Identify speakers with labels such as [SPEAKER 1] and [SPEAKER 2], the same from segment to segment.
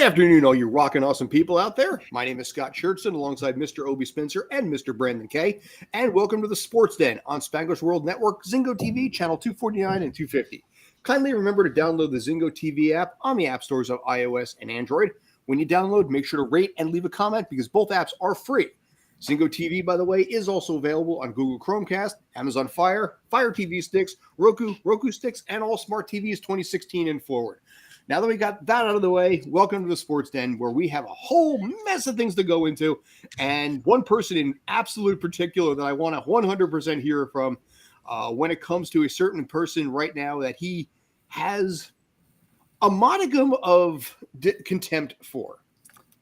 [SPEAKER 1] afternoon, all you rockin' awesome people out there. My name is Scott Schertzen, alongside Mr. Obi Spencer and Mr. Brandon Kaye, and welcome to the Sports Den on Spanglish World Network, Zingo TV, channel 249 and 250. Kindly remember to download the Zingo TV app on the app stores of iOS and Android. When you download, make sure to rate and leave a comment because both apps are free. Zingo TV, by the way, is also available on Google Chromecast, Amazon Fire, Fire TV sticks, Roku sticks, and all smart TVs 2016 and forward. Now that we got that out of the way, welcome to the Sports Den, where we have a whole mess of things to go into, and one person in absolute particular that I want to 100% hear from when it comes to a certain person right now that he has a modicum of contempt for.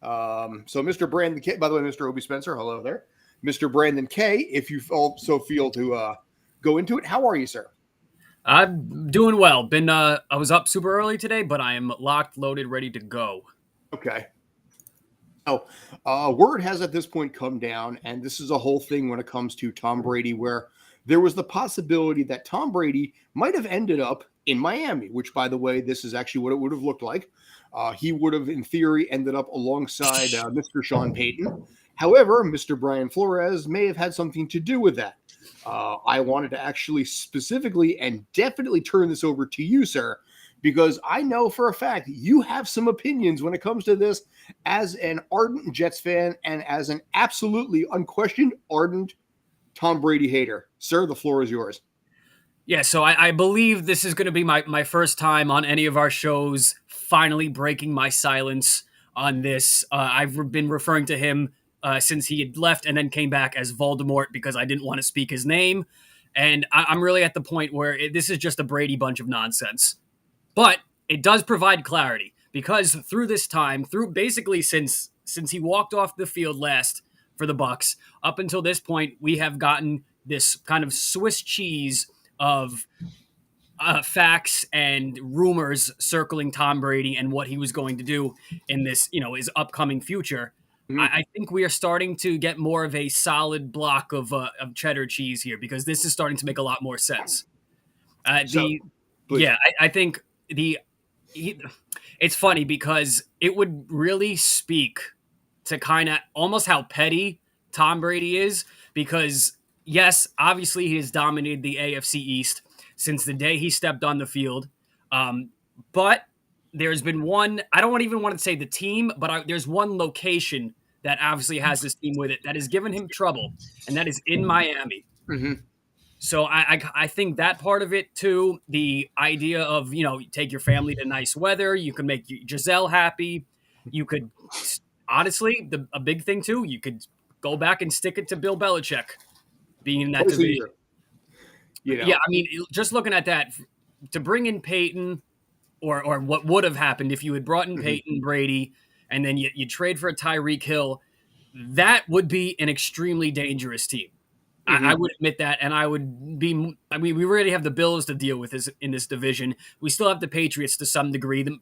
[SPEAKER 1] So Mr. Brandon Kaye, by the way, Mr. Obi Spencer, hello there. Mr. Brandon Kaye, if you also feel to go into it, how are you, sir?
[SPEAKER 2] I'm doing well. I was up super early today, but I am locked, loaded, ready to go.
[SPEAKER 1] Okay. Oh, word has at this point come down, and this is a whole thing when it comes to Tom Brady, where there was the possibility that Tom Brady might have ended up in Miami, which, by the way, this is actually what it would have looked like. He would have, in theory, ended up alongside Mr. Sean Payton. However, Mr. Brian Flores may have had something to do with that. I wanted to actually specifically and definitely turn this over to you, sir, because I know for a fact you have some opinions when it comes to this as an ardent Jets fan and as an absolutely unquestioned ardent Tom Brady hater. Sir, the floor is yours.
[SPEAKER 2] Yeah, so I believe this is going to be my first time on any of our shows finally breaking my silence on this. I've been referring to him since he had left and then came back as Voldemort because I didn't want to speak his name. And I'm really at the point where this is just a Brady bunch of nonsense. But it does provide clarity because through this time, through basically since he walked off the field last for the Bucs, up until this point, we have gotten this kind of Swiss cheese of facts and rumors circling Tom Brady and what he was going to do in this, his upcoming future. I think we are starting to get more of a solid block of cheddar cheese here because this is starting to make a lot more sense. I think it's funny because it would really speak to kind of almost how petty Tom Brady is because, yes, obviously he has dominated the AFC East since the day he stepped on the field. But there's been one, I don't even want to say the team, but there's one location that obviously has this team with it that has given him trouble, and that is in Miami.
[SPEAKER 1] Mm-hmm.
[SPEAKER 2] So I think that part of it too, the idea of, take your family to nice weather, you can make Giselle happy. You could, honestly, a big thing too, you could go back and stick it to Bill Belichick being in that division. Yeah, I mean, just looking at that, to bring in Peyton, or what would have happened if you had brought in Peyton, Brady, and then you trade for a Tyreek Hill, that would be an extremely dangerous team. I would admit that, and we already have the Bills to deal with in this division. We still have the Patriots to some degree. The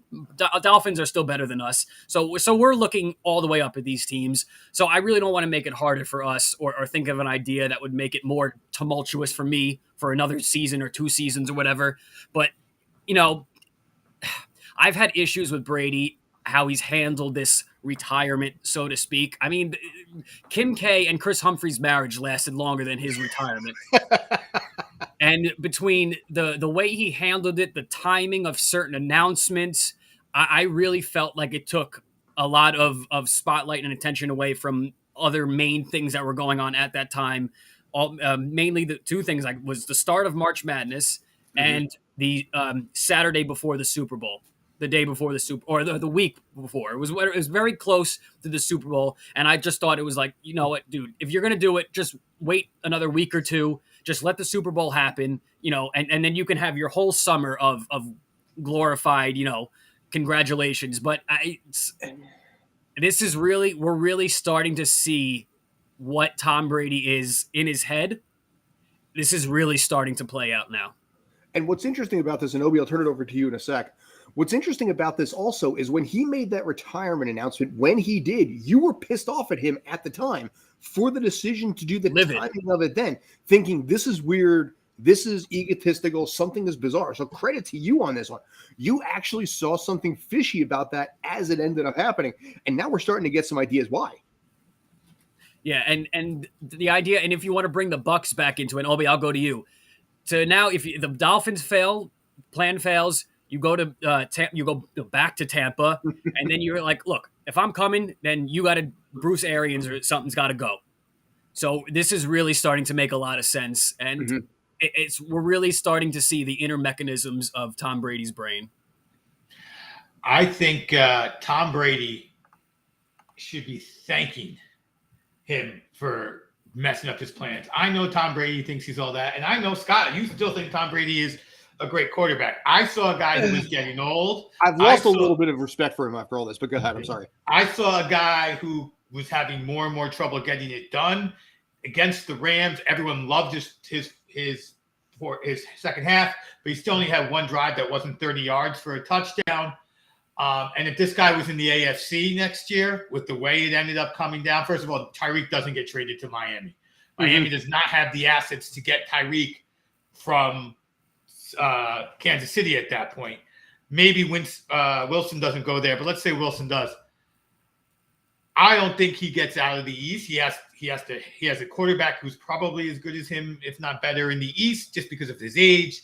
[SPEAKER 2] Dolphins are still better than us. So we're looking all the way up at these teams. So I really don't want to make it harder for us or think of an idea that would make it more tumultuous for me for another season or 2 seasons or whatever. But, I've had issues with Brady, how he's handled this retirement, so to speak. I mean, Kim K and Chris Humphrey's marriage lasted longer than his retirement. And between the way he handled it, the timing of certain announcements, I really felt like it took a lot of spotlight and attention away from other main things that were going on at that time. Mainly the 2 things was the start of March Madness and the Saturday before the Super Bowl. The day before the the week before. It was very close to the Super Bowl, and I just thought it was like, you know what, dude, if you're going to do it, just wait another week or 2, just let the Super Bowl happen, and then you can have your whole summer of glorified, congratulations. But we're really starting to see what Tom Brady is in his head. This is really starting to play out now.
[SPEAKER 1] And what's interesting about this, and Obi, I'll turn it over to you in a sec. What's interesting about this also is when he made that retirement announcement, when he did, you were pissed off at him at the time for the decision to do the timing of it then, thinking this is weird. This is egotistical. Something is bizarre. So credit to you on this one. You actually saw something fishy about that as it ended up happening. And now we're starting to get some ideas why.
[SPEAKER 2] Yeah, and the idea, and if you want to bring the Bucks back into it, Obi, I'll go to you. So now, if the Dolphins plan fails, you go to you go back to Tampa, and then you're like, look, if I'm coming, then you got to Bruce Arians or something's got to go. So this is really starting to make a lot of sense, and we're really starting to see the inner mechanisms of Tom Brady's brain.
[SPEAKER 3] I think Tom Brady should be thanking him for messing up his plans. I know Tom Brady thinks he's all that, and I know, Scott, you still think Tom Brady is a great quarterback. I saw a guy who was getting old.
[SPEAKER 1] I've lost a little bit of respect for him after all this, but go ahead. I'm sorry.
[SPEAKER 3] I saw a guy who was having more and more trouble getting it done against the Rams. Everyone loved his second half, but he still only had one drive that wasn't 30 yards for a touchdown. And if this guy was in the AFC next year, with the way it ended up coming down, first of all, Tyreek doesn't get traded to Miami. Miami does not have the assets to get Tyreek from Kansas City at that point. Maybe Wilson doesn't go there, but let's say Wilson does. I don't think he gets out of the East. He has a quarterback who's probably as good as him, if not better, in the East, just because of his age.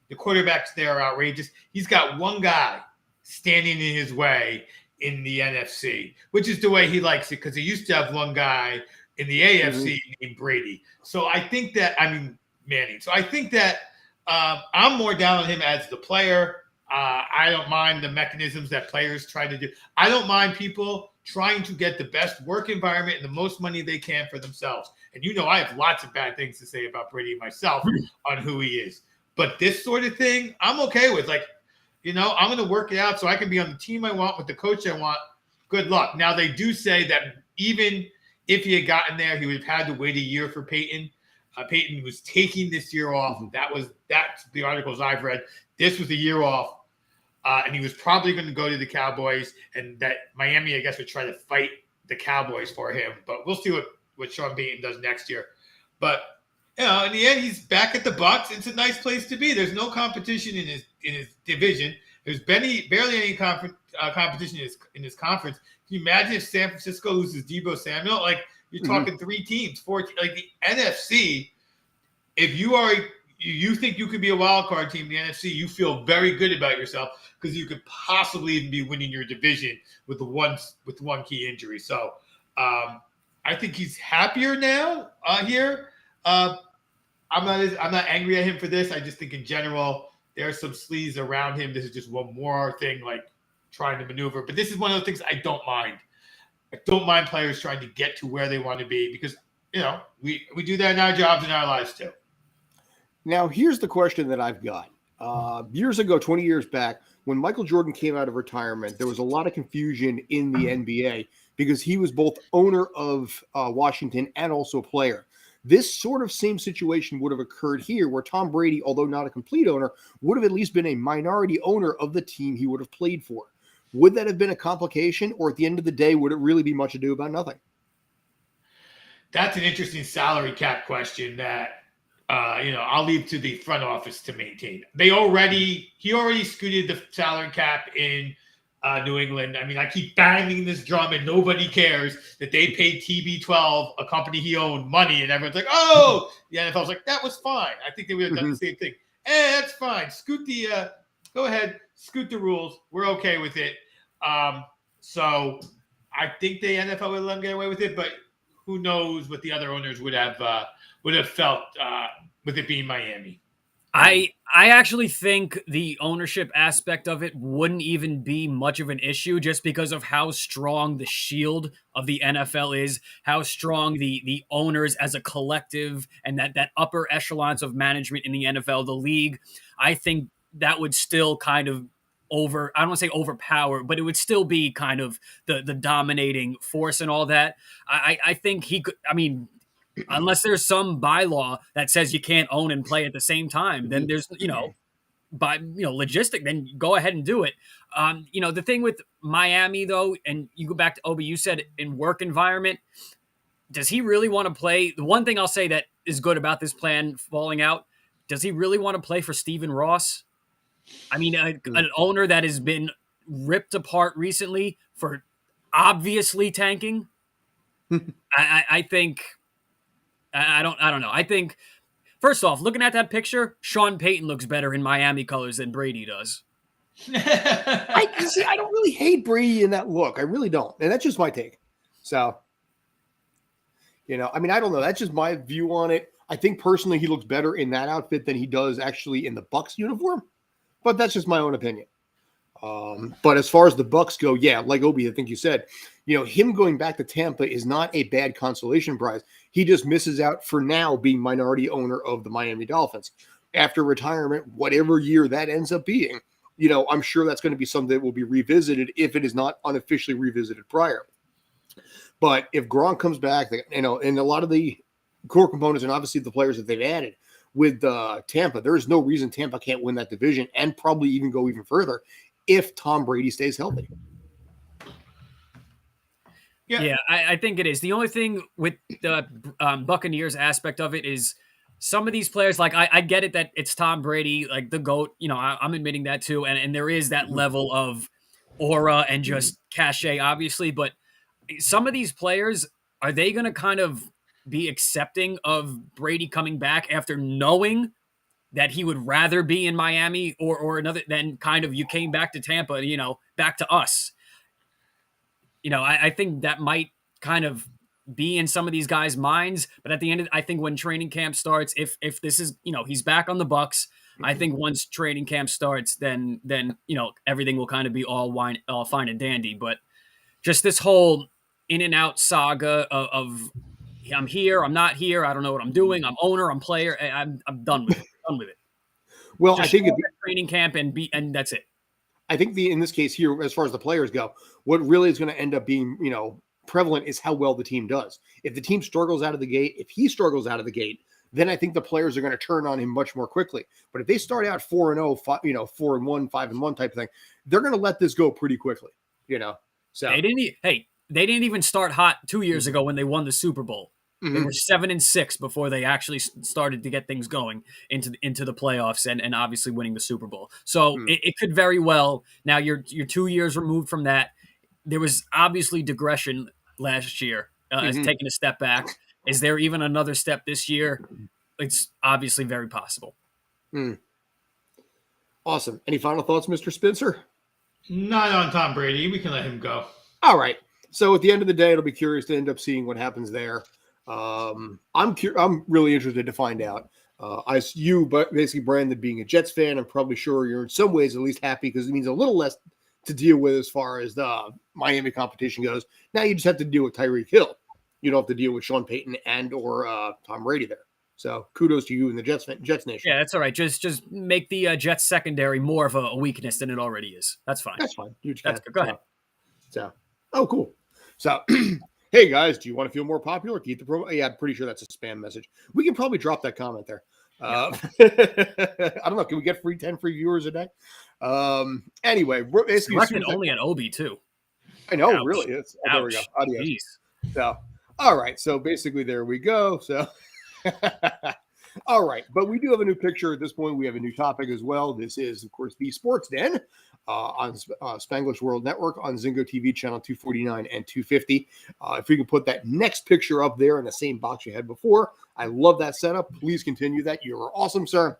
[SPEAKER 3] The quarterbacks there are outrageous. He's got one guy standing in his way in the NFC, which is the way he likes it, because he used to have one guy in the AFC named Brady. So I think that, Manning. So I think that I'm more down on him as the player. I don't mind the mechanisms that players try to do. I don't mind people trying to get the best work environment and the most money they can for themselves. And I have lots of bad things to say about Brady myself on who he is. But this sort of thing, I'm okay with. I'm going to work it out so I can be on the team I want with the coach I want. Good luck. Now, they do say that even if he had gotten there, he would have had to wait a year for Peyton. Peyton was taking this year off. That's the articles I've read. This was a year off. And he was probably going to go to the Cowboys, and that Miami, I guess, would try to fight the Cowboys for him. But we'll see what Sean Payton does next year. But in the end, he's back at the Bucs. It's a nice place to be. There's no competition in his division. There's barely any competition in his conference. Can you imagine if San Francisco loses Deebo Samuel? You're talking 3 teams, 4 teams. The NFC. If you think you could be a wild card team in the NFC, you feel very good about yourself, because you could possibly even be winning your division with one key injury. So I think he's happier now here. I'm not angry at him for this. I just think in general there's some sleaze around him. This is just one more thing, trying to maneuver. But this is one of the things I don't mind. I don't mind players trying to get to where they want to be, because we do that in our jobs and our lives too.
[SPEAKER 1] Now, here's the question that I've got. Years ago, 20 years back, when Michael Jordan came out of retirement, there was a lot of confusion in the NBA because he was both owner of Washington and also a player. This sort of same situation would have occurred here, where Tom Brady, although not a complete owner, would have at least been a minority owner of the team he would have played for. Would that have been a complication, or at the end of the day, would it really be much ado about nothing?
[SPEAKER 3] That's an interesting salary cap question that I'll leave to the front office to maintain. He already scooted the salary cap in New England. I keep banging this drum, and nobody cares that they paid TB12, a company he owned, money, and everyone's like, "Oh, the NFL's like, that was fine." I think they would have done the same thing. That's fine. Go ahead, scoot the rules. We're okay with it. So I think the NFL would let them get away with it, but who knows what the other owners would have felt with it being Miami.
[SPEAKER 2] I actually think the ownership aspect of it wouldn't even be much of an issue, just because of how strong the shield of the NFL is, how strong the owners as a collective, and that upper echelons of management in the NFL, the league. I think that would still kind of I don't want to say overpower, but it would still be kind of the dominating force and all that. I think he could, unless there's some bylaw that says you can't own and play at the same time, then there's, logistic, then go ahead and do it. The thing with Miami though, and you go back to Obi, you said in work environment, does he really want to play? The one thing I'll say that is good about this plan falling out, does he really want to play for Stephen Ross? I mean, an owner that has been ripped apart recently for obviously tanking. I think I don't know. I think first off, looking at that picture, Sean Payton looks better in Miami colors than Brady does.
[SPEAKER 1] I don't really hate Brady in that look. I really don't, and that's just my take. So, I mean, I don't know. That's just my view on it. I think personally, he looks better in that outfit than he does actually in the Bucs uniform, but that's just my own opinion. But as far as the Bucs go, yeah, like Obi, I think you said, him going back to Tampa is not a bad consolation prize. He just misses out for now being minority owner of the Miami Dolphins. After retirement, whatever year that ends up being, I'm sure that's going to be something that will be revisited if it is not unofficially revisited prior. But if Gronk comes back, and a lot of the core components and obviously the players that they've added with Tampa, there is no reason Tampa can't win that division and probably even go even further if Tom Brady stays healthy.
[SPEAKER 2] Yeah, I think it is. The only thing with the Buccaneers aspect of it is some of these players, like I get it that it's Tom Brady, like the GOAT, I'm admitting that too. And there is that level of aura and just cachet, obviously. But some of these players, are they going to kind of be accepting of Brady coming back after knowing that he would rather be in Miami or another than kind of you came back to Tampa, back to us? I think that might kind of be in some of these guys' minds, but at the end, I think when training camp starts, if this is, he's back on the Bucs, I think once training camp starts, then everything will kind of be all fine and dandy. But just this whole in and out saga of I'm here, I'm not here, I don't know what I'm doing, I'm owner, I'm player, I'm done with it. Done with it.
[SPEAKER 1] Well,
[SPEAKER 2] just
[SPEAKER 1] I think
[SPEAKER 2] training camp and that's it.
[SPEAKER 1] I think in this case here, as far as the players go, what really is going to end up being, prevalent is how well the team does. If the team struggles out of the gate, if he struggles out of the gate, then I think the players are going to turn on him much more quickly. But if they start out 4-0, 4-1, 5-1 type of thing, they're going to let this go pretty quickly. So
[SPEAKER 2] they didn't even start hot 2 years ago when they won the Super Bowl. They were 7-6 before they actually started to get things going into the playoffs and obviously winning the Super Bowl. So it could very well. Now you're 2 years removed from that. There was obviously digression last year, taking a step back. Is there even another step this year? It's obviously very possible.
[SPEAKER 1] Awesome. Any final thoughts, Mr. Spencer?
[SPEAKER 3] Not on Tom Brady. We can let him go.
[SPEAKER 1] All right. So at the end of the day, it'll be curious to end up seeing what happens there. I'm really interested to find out. But basically, Brandon, being a Jets fan, I'm probably sure you're in some ways at least happy because it means a little less to deal with as far as the Miami competition goes. Now you just have to deal with Tyreek Hill. You don't have to deal with Sean Payton and or Tom Brady there. So kudos to you and the Jets Nation.
[SPEAKER 2] Yeah, that's all right. Just make the Jets secondary more of a weakness than it already is. That's fine.
[SPEAKER 1] That's fine.
[SPEAKER 2] That's good. Go ahead.
[SPEAKER 1] So, cool. So, hey guys, do you want to feel more popular? Keep the promo. Yeah, I'm pretty sure that's a spam message. We can probably drop that comment there. I don't know. Can we get 10 free viewers a day? Anyway, we're basically
[SPEAKER 2] only at Obi too.
[SPEAKER 1] I know,
[SPEAKER 2] Ouch.
[SPEAKER 1] really. There we go. Adios.
[SPEAKER 2] Jeez.
[SPEAKER 1] So, all right. So basically, there we go. So, all right. But we do have a new picture at this point. We have a new topic as well. This is, of course, the Sports Den on Spanglish World Network on Zingo TV channel 249 and 250. If we can put that next picture up there in the same box you had before, I love that setup. Please continue that. You're awesome, sir.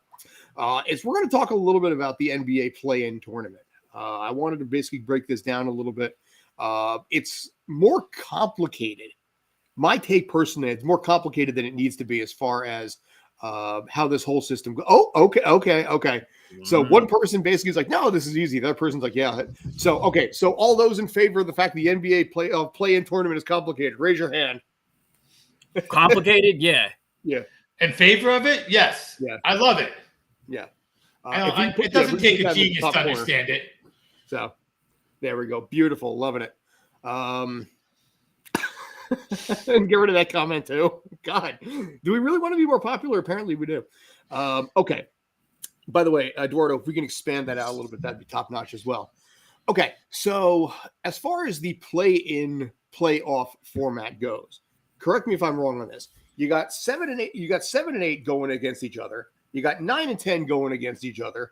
[SPEAKER 1] We're going to talk a little bit about the NBA play-in tournament. I wanted to basically break this down a little bit. It's more complicated. My take personally, it's more complicated than it needs to be as far as how this whole system goes. Oh, okay. So one person basically is like, no, this is easy. The other person's like, yeah. So, okay. So all those in favor of the fact the NBA play-in tournament is complicated, raise your hand.
[SPEAKER 2] Complicated? Yeah.
[SPEAKER 1] Yeah.
[SPEAKER 3] In favor of it? Yes.
[SPEAKER 1] Yeah.
[SPEAKER 3] I love it.
[SPEAKER 1] Yeah.
[SPEAKER 3] It doesn't take a genius to understand it.
[SPEAKER 1] So there we go. Beautiful. Loving it. And get rid of that comment too. God, do we really want to be more popular? Apparently we do. Okay. By the way, Eduardo, if we can expand that out a little bit, that'd be top notch as well. Okay. So as far as the play-in playoff format goes, correct me if I'm wrong on this. You got 7 and 8. You got 7 and 8 going against each other. You got 9 and 10 going against each other.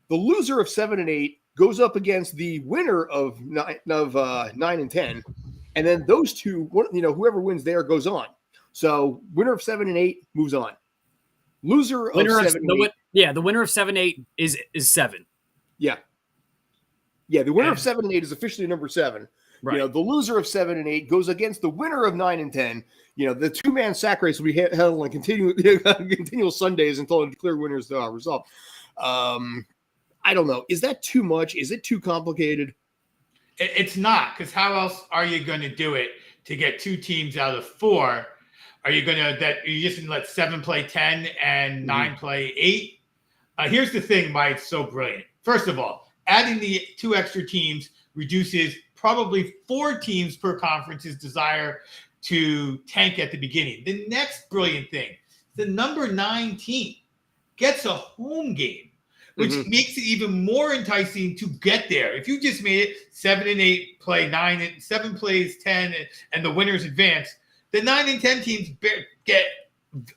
[SPEAKER 1] The loser of 7 and 8 goes up against the winner of 9 and 10, and then those two, whoever wins there goes on. So winner of 7 and 8 moves on. Loser of 7 and 8.
[SPEAKER 2] Yeah, the winner of 7-8 is 7.
[SPEAKER 1] Yeah. Yeah, the winner of 7 and 8 is officially number 7.
[SPEAKER 2] Right.
[SPEAKER 1] The loser of 7 and 8 goes against the winner of 9 and 10. The two-man sack race will be held on continual Sundays until a clear winner is resolved. I don't know. Is that too much? Is it too complicated?
[SPEAKER 3] It's not, because how else are you going to do it to get 2 teams out of 4? Are you going to just going to let 7 play 10 and 9 play 8? Here's the thing why it's so brilliant. First of all, adding the 2 extra teams reduces probably 4 teams per conference's desire to tank at the beginning. The next brilliant thing, the number 9 team gets a home game, which makes it even more enticing to get there. If you just made it 7 and 8 play 9 and 7 plays 10 and the winners advance, the 9 and 10 teams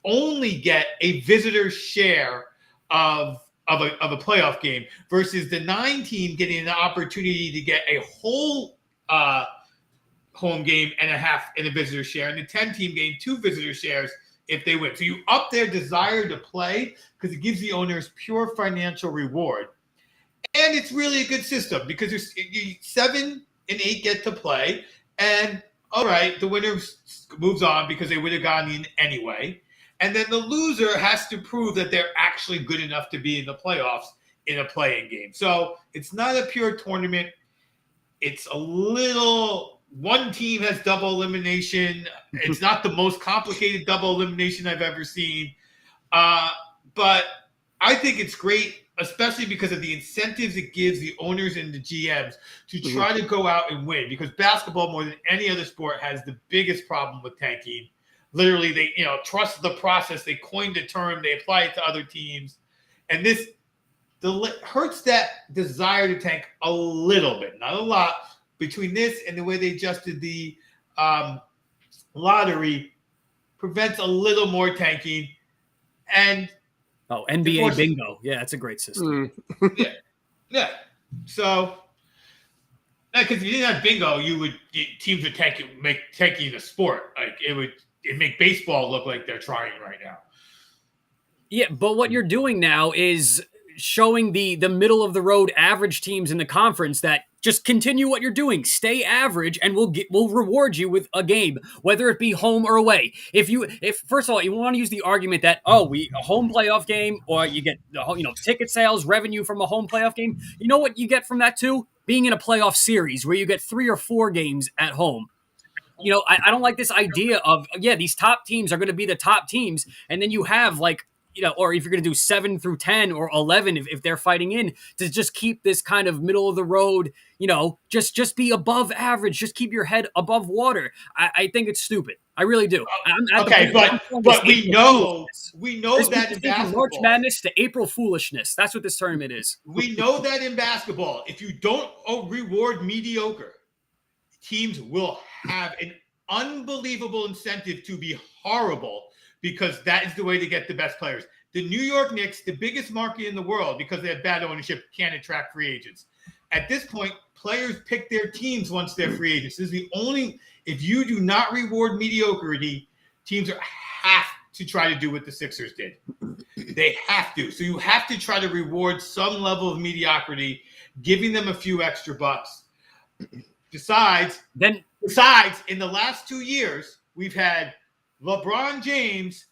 [SPEAKER 3] only get a visitor share of a playoff game versus the 9 team getting an opportunity to get a whole home game and a half in a visitor share, and the 10 team getting 2 visitor shares if they win. So you up their desire to play because it gives the owners pure financial reward. And it's really a good system because there's 7 and 8 get to play, and all right, the winner moves on because they would have gone in anyway. And then the loser has to prove that they're actually good enough to be in the playoffs in a playing game. So it's not a pure tournament. It's a little, one team has double elimination. It's not the most complicated double elimination I've ever seen. But I think it's great, especially because of the incentives it gives the owners and the GMs to try to go out and win. Because basketball, more than any other sport, has the biggest problem with tanking. Literally, they trust the process. They coined the term. They apply it to other teams. And this hurts that desire to tank a little bit, not a lot. Between this and the way they adjusted the lottery, prevents a little more tanking. And
[SPEAKER 2] NBA bingo. Yeah, that's a great system.
[SPEAKER 3] Yeah. So, because if you didn't have bingo, teams would make tanking a sport. Like it'd make baseball look like they're trying right now.
[SPEAKER 2] Yeah, but what you're doing now is showing the middle of the road average teams in the conference that just continue what you're doing, stay average, and we'll reward you with a game, whether it be home or away. If first of all you want to use the argument that a home playoff game, or you get ticket sales revenue from a home playoff game, you know what you get from that too? Being in a playoff series where you get 3 or 4 games at home. I don't like this idea of these top teams are going to be the top teams, and then you have or if you're going to do 7 through 10 or 11, if they're fighting in, to just keep this kind of middle of the road, just be above average, just keep your head above water. I think it's stupid. I really do.
[SPEAKER 3] But we know that in basketball,
[SPEAKER 2] March Madness to April foolishness. That's what this tournament is.
[SPEAKER 3] We know that in basketball, if you don't reward mediocre, teams will have an unbelievable incentive to be horrible, because that is the way to get the best players. The New York Knicks, the biggest market in the world, because they have bad ownership, can't attract free agents. At this point, players pick their teams once they're free agents. This is the only, if you do not reward mediocrity, teams have to try to do what the Sixers did. They have to. So you have to try to reward some level of mediocrity, giving them a few extra bucks. Besides, in the last 2 years, we've had LeBron James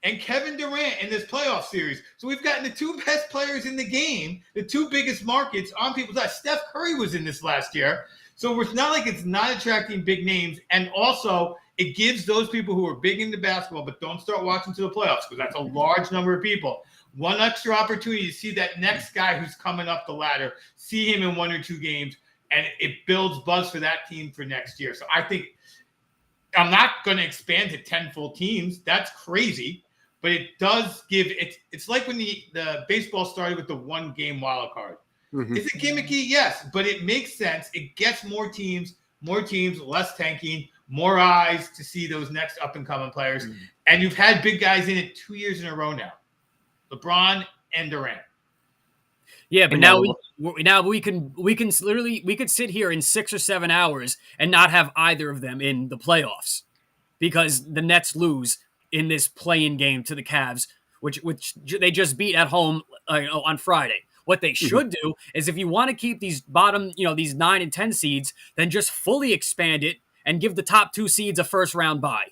[SPEAKER 3] and Kevin Durant in this playoff series. So we've gotten the 2 best players in the game, the 2 biggest markets on people's eyes. Steph Curry was in this last year. So it's not like it's not attracting big names. And also, it gives those people who are big into basketball but don't start watching to the playoffs, because that's a large number of people, one extra opportunity to see that next guy who's coming up the ladder, see him in 1 or 2 games, and it builds buzz for that team for next year. So I think I'm not going to expand to 10 full teams. That's crazy. But it does give it. It's like when the baseball started with the 1-game wild card. Is it gimmicky? Yes, but it makes sense. It gets more teams, less tanking, more eyes to see those next up and coming players. And you've had big guys in it 2 years in a row now. LeBron and Durant.
[SPEAKER 2] Yeah, but
[SPEAKER 1] And
[SPEAKER 2] now we could sit here in 6 or 7 hours and not have either of them in the playoffs because the Nets lose in this play-in game to the Cavs, which they just beat at home on Friday. What they should do is, if you want to keep these bottom, these 9 and 10 seeds, then just fully expand it and give the top 2 seeds a first round bye.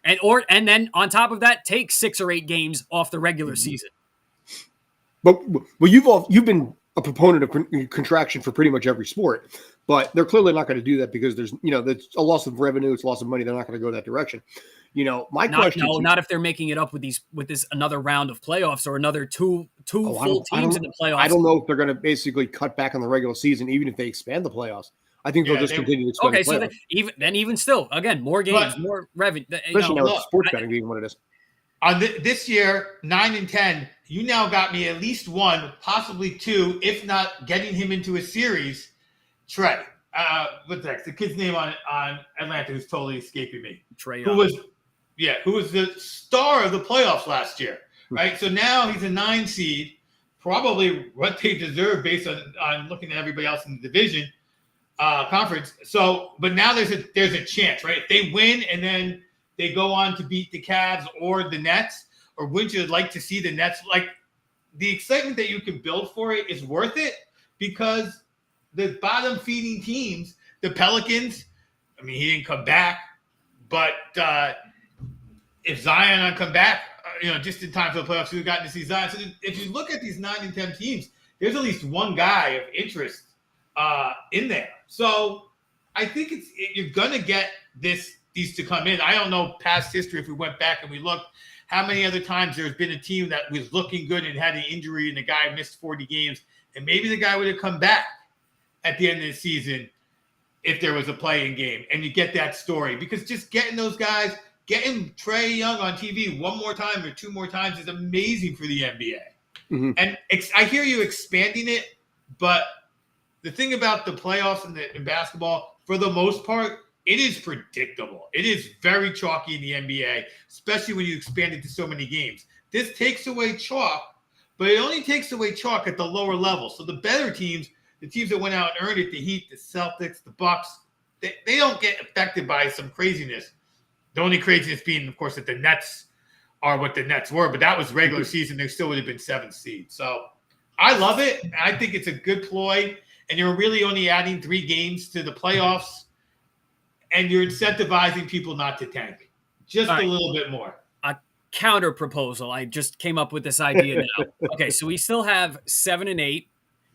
[SPEAKER 2] And then on top of that, take 6 or 8 games off the regular season.
[SPEAKER 1] But you've been a proponent of contraction for pretty much every sport, but they're clearly not going to do that because there's a loss of revenue, it's a loss of money. They're not going to go that direction. Not
[SPEAKER 2] if they're making it up with this another round of playoffs or another two full teams in the playoffs.
[SPEAKER 1] I don't know if they're going to basically cut back on the regular season, even if they expand the playoffs. I think they'll just continue to expand.
[SPEAKER 2] Okay, so even still, again, more games, more revenue.
[SPEAKER 1] Especially now with sports betting being what it is.
[SPEAKER 3] On this year, 9 and 10, you now got me at least 1, possibly 2, if not getting him into a series. Trey, what's next? The kid's name on Atlanta who's totally escaping me.
[SPEAKER 2] Trey,
[SPEAKER 3] who was the star of the playoffs last year, right? So now he's a 9 seed, probably what they deserve based on looking at everybody else in the division conference. So, but now there's a chance, right? If they win and then they go on to beat the Cavs or the Nets, or wouldn't you like to see the Nets? Like, the excitement that you can build for it is worth it because the bottom feeding teams, the Pelicans, I mean, he didn't come back, but if Zion had come back, just in time for the playoffs, we've gotten to see Zion. So if you look at these 9 and 10 teams, there's at least one guy of interest in there. So I think you're going to get these to come in. I don't know past history, if we went back and we looked, how many other times there's been a team that was looking good and had an injury and the guy missed 40 games, and maybe the guy would have come back at the end of the season if there was a play-in game, and you get that story. Because just getting those guys, getting Trae Young on TV one more time or 2 more times is amazing for the NBA. Mm-hmm. And I hear you expanding it, but the thing about the playoffs in basketball, for the most part, it is predictable. It is very chalky in the NBA, especially when you expand it to so many games. This takes away chalk, but it only takes away chalk at the lower level. So the better teams, the teams that went out and earned it, the Heat, the Celtics, the Bucks, they don't get affected by some craziness. The only craziness being, of course, that the Nets are what the Nets were, but that was regular season. They still would have been 7th seed. So I love it. I think it's a good ploy, and you're really only adding 3 games to the playoffs, and you're incentivizing people not to tank just a little bit more.
[SPEAKER 2] A counter proposal. I just came up with this idea now. Okay, so we still have 7 and 8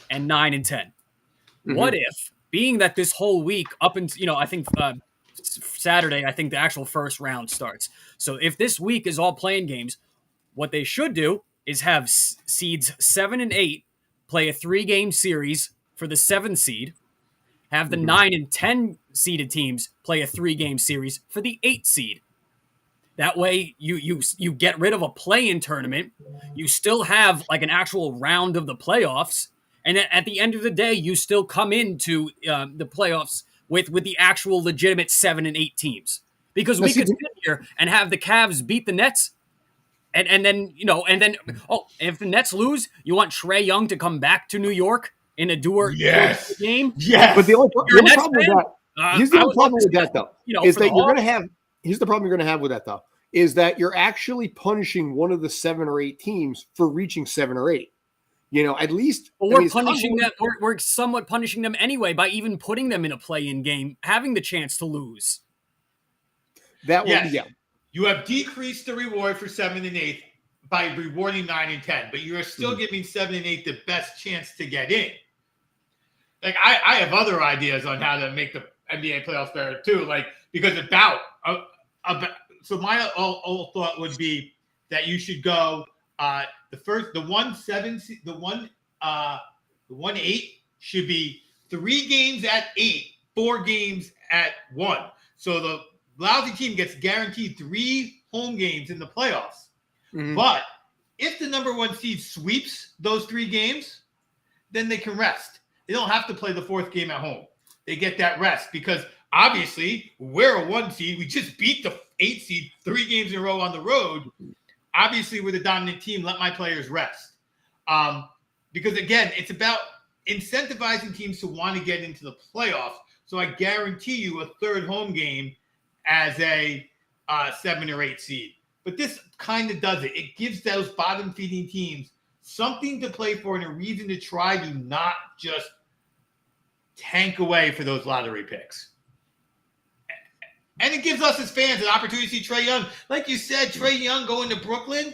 [SPEAKER 2] and 9 and 10. Mm-hmm. What if, being that this whole week up until, I think Saturday, I think the actual first round starts. So if this week is all playing games, what they should do is have seeds 7 and 8 play a 3-game series for the 7th seed, have the 9 and 10 seeded teams play a 3-game series for the 8th seed. That way you get rid of a play-in tournament. You still have like an actual round of the playoffs. And at the end of the day, you still come into the playoffs with the actual legitimate 7 and 8 teams. Because we could sit here and have the Cavs beat the Nets. And then if the Nets lose, you want Trae Young to come back to New York in a game?
[SPEAKER 1] Yes. But the only problem with that, here's the problem with that, though, is that you're going to have, here's the problem you're going to have with that, though, is that you're actually punishing one of the 7 or 8 teams for reaching 7 or 8. At least
[SPEAKER 2] we're punishing them. We're somewhat punishing them anyway by even putting them in a play-in game, having the chance to lose.
[SPEAKER 3] You have decreased the reward for 7 and 8 by rewarding 9 and 10, but you are still giving 7 and 8 the best chance to get in. Like I have other ideas on how to make the NBA playoffs better too. Like because so my old thought would be that you should go. The 1-8 should be 3 games at 8, 4 games at 1. So the lousy team gets guaranteed 3 home games in the playoffs. Mm-hmm. But if the number 1 seed sweeps those 3 games, then they can rest. They don't have to play the 4th game at home. They get that rest because obviously we're a 1 seed. We just beat the 8 seed 3 games in a row on the road. obviously we're the dominant team. Let my players rest. Because again, it's about incentivizing teams to want to get into the playoffs. So I guarantee you a third home game as a 7 or 8 seed. But this kind of does it. It gives those bottom feeding teams something to play for and a reason to try to not just tank away for those lottery picks. And it gives us as fans an opportunity to see Trae Young. Like you said, Trae Young going to Brooklyn.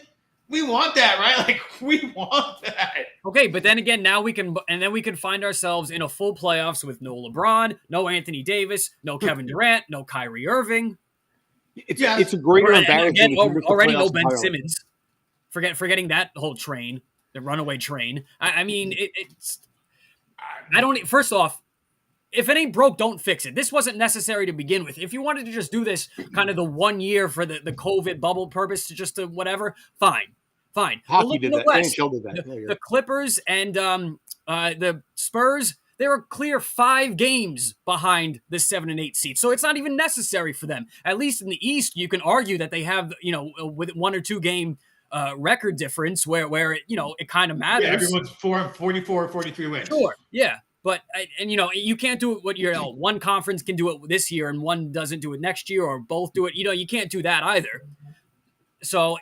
[SPEAKER 3] We want that, right? Like, we want that.
[SPEAKER 2] Okay, but then again, now we can find ourselves in a full playoffs with no LeBron, no Anthony Davis, no Kevin Durant, no Kyrie Irving.
[SPEAKER 1] It's a greater embarrassment.
[SPEAKER 2] Again, already no Ben Simmons. Forgetting that whole train, the runaway train. I mean, it's. I don't. First off, if it ain't broke, don't fix it. This wasn't necessary to begin with. If you wanted to just do this kind of the 1 year for the COVID bubble purpose to just whatever, fine.
[SPEAKER 1] Hockey did that.
[SPEAKER 2] West,
[SPEAKER 1] NHL did that.
[SPEAKER 2] The Clippers and the Spurs, they're a clear 5 games behind the 7 and 8 seed. So it's not even necessary for them. At least in the East, you can argue that they have, with 1 or 2 game record difference where it kind of matters.
[SPEAKER 3] Yeah, everyone's 44 or 43 wins.
[SPEAKER 2] Sure, yeah. But, you can't do it one conference can do it this year and one doesn't do it next year, or both do it. You can't do that either. So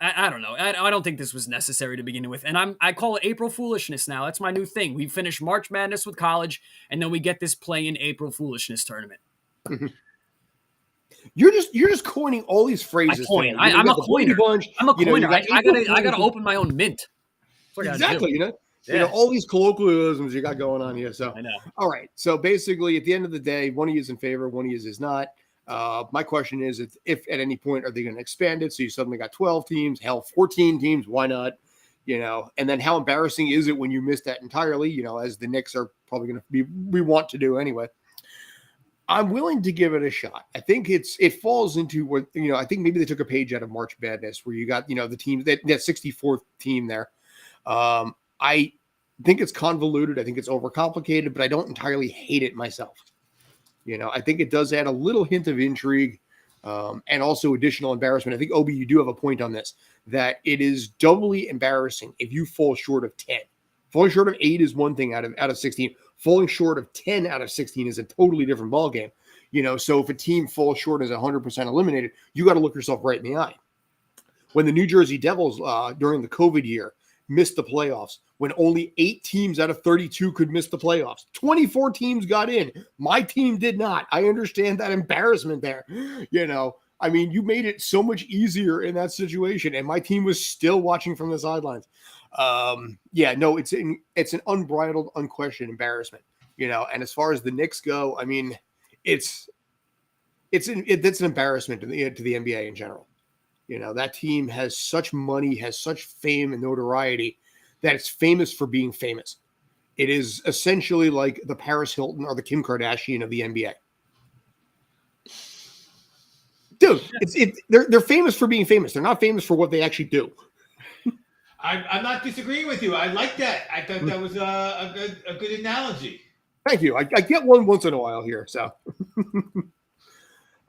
[SPEAKER 2] I don't know. I don't think this was necessary to begin with. And I call it April foolishness now. That's my new thing. We finish March Madness with college, and then we get this play-in April foolishness tournament.
[SPEAKER 1] You're just coining all these phrases.
[SPEAKER 2] I'm a coiner. I'm a coiner. I gotta open my own mint.
[SPEAKER 1] Exactly. All these colloquialisms you got going on here. So
[SPEAKER 2] I know.
[SPEAKER 1] All right. So basically, at the end of the day, one of you is in favor, one of you is not. My question is, if at any point are they going to expand it? So you suddenly got 12 teams, hell, 14 teams. Why not? And then how embarrassing is it when you miss that entirely? As the Knicks are probably going to we want to do anyway. I'm willing to give it a shot. I think it falls into what, I think maybe they took a page out of March Madness where you got, the team that 64th team there. I think it's convoluted. I think it's overcomplicated, but I don't entirely hate it myself. I think it does add a little hint of intrigue and also additional embarrassment. I think, Obi, you do have a point on this, that it is doubly embarrassing if you fall short of 10. Falling short of 8 is one thing out of 16. Falling short of 10 out of 16 is a totally different ballgame. So if a team falls short as 100% eliminated, you got to look yourself right in the eye. When the New Jersey Devils during the COVID year missed the playoffs, when only 8 teams out of 32 could miss the playoffs, 24 teams got in. My team did not. I understand that embarrassment there. You made it so much easier in that situation, and my team was still watching from the sidelines. It's an unbridled, unquestioned embarrassment. And as far as the Knicks go, it's an embarrassment to the NBA in general. That team has such money, has such fame and notoriety that it's famous for being famous. It is essentially like the Paris Hilton or the Kim Kardashian of the NBA. Dude, they're famous for being famous. They're not famous for what they actually do.
[SPEAKER 3] I'm not disagreeing with you. I like that. I thought that was a good analogy.
[SPEAKER 1] Thank you. I get one once in a while here. So,